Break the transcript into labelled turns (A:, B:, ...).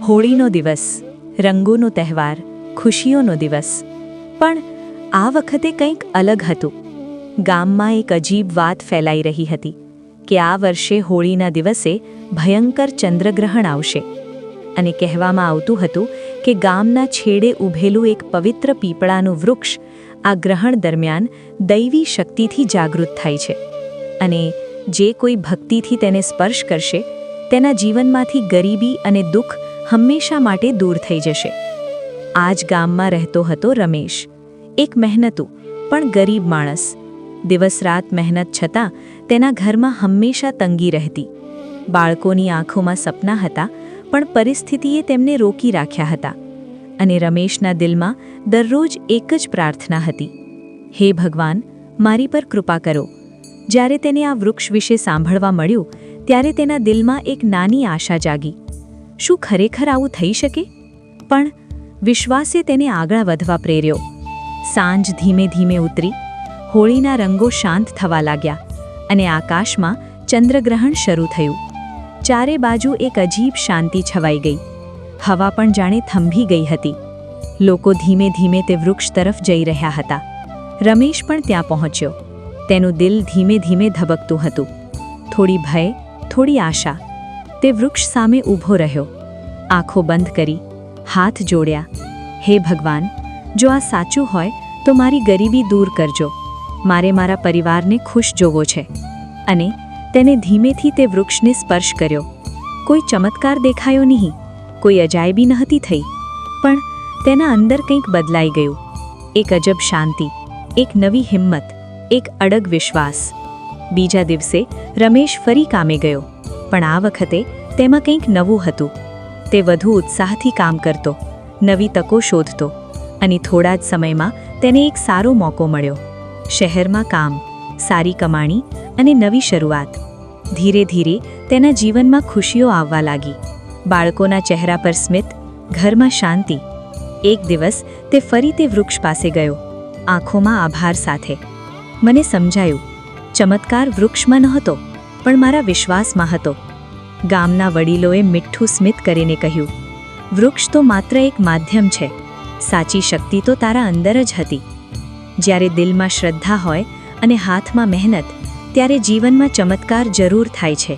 A: હોળીનો દિવસ, રંગોનો તહેવાર, ખુશીઓનો દિવસ. પણ આ વખતે કંઈક અલગ હતું. ગામમાં એક અજીબ વાત ફેલાઈ રહી હતી કે આ વર્ષે હોળીના દિવસે ભયંકર ચંદ્રગ્રહણ આવશે. અને કહેવામાં આવતું હતું કે ગામના છેડે ઊભેલું એક પવિત્ર પીપળાનું વૃક્ષ આ ગ્રહણ દરમિયાન દૈવી શક્તિથી જાગૃત થાય છે, અને જે કોઈ ભક્તિથી તેને સ્પર્શ કરશે તેના જીવનમાંથી ગરીબી અને દુઃખ હંમેશા માટે દૂર થઈ જશે. આ જ ગામમાં રહેતો હતો રમેશ, એક મહેનતુ પણ ગરીબ માણસ. દિવસ-રાત મહેનત છતાં તેના ઘરમાં હંમેશા તંગી રહેતી. બાળકોની આંખોમાં સપના હતા, પણ પરિસ્થિતિએ તેમને રોકી રાખ્યા હતા. અને રમેશના દિલમાં દરરોજ એક જ પ્રાર્થના હતી: હે ભગવાન, મારી પર કૃપા કરો. જ્યારે તેને આ વૃક્ષ વિશે સાંભળવા મળ્યું ત્યારે તેના દિલમાં એક નાની આશા જાગી. શું ખરેખર આવું થઈ શકે? પણ વિશ્વાસે તેને આગળ વધવા પ્રેર્યો. સાંજ ધીમે ધીમે ઉતરી, હોળીના રંગો શાંત થવા લાગ્યા, અને આકાશમાં ચંદ્રગ્રહણ શરૂ થયું. ચારે બાજુ એક અજીબ શાંતિ છવાઈ ગઈ. હવા પણ જાણે થંભી ગઈ હતી. લોકો ધીમે ધીમે તે વૃક્ષ તરફ જઈ રહ્યા હતા. રમેશ પણ ત્યાં પહોંચ્યો. તેનું દિલ ધીમે ધીમે ધબકતું હતું. થોડી ભય, થોડી આશા. તે વૃક્ષ સામે ઊભો રહ્યો, આંખો બંધ કરી, હાથ જોડ્યા. હે ભગવાન, જો આ સાચું હોય તો મારી ગરીબી દૂર કરજો. મારે મારા પરિવારને ખુશ જોવો છે. અને તેને ધીમેથી તે વૃક્ષને સ્પર્શ કર્યો. કોઈ ચમત્કાર દેખાયો નહીં, કોઈ અજાયબી નહોતી થઈ, પણ તેના અંદર કંઈક બદલાઈ ગયું. એક અજબ શાંતિ, એક નવી હિંમત, એક અડગ વિશ્વાસ. બીજા દિવસે રમેશ ફરી કામે ગયો, પણ આ વખતે તેમાં કંઈક નવું હતું. તે વધુ ઉત્સાહથી કામ કરતો, નવી તકો શોધતો, અને થોડા જ સમયમાં તેને એક સારો મોકો મળ્યો. શહેરમાં કામ, સારી કમાણી અને નવી શરૂઆત. ધીરે ધીરે તેના જીવનમાં ખુશીઓ આવવા લાગી. બાળકોના ચહેરા પર સ્મિત, ઘરમાં શાંતિ. એક દિવસ તે ફરી તે વૃક્ષ પાસે ગયો, આંખોમાં આભાર સાથે. મને સમજાયું, ચમત્કાર વૃક્ષમાં નહોતો, પણ મારા વિશ્વાસમાં હતો. ગામના વડીલોએ મીઠું સ્મિત કરીને કહ્યું, વૃક્ષ તો માત્ર એક માધ્યમ છે, સાચી શક્તિ તો તારા અંદર જ હતી. જ્યારે દિલમાં શ્રદ્ધા હોય અને હાથમાં મહેનત, ત્યારે જીવનમાં ચમત્કાર જરૂર થાય છે.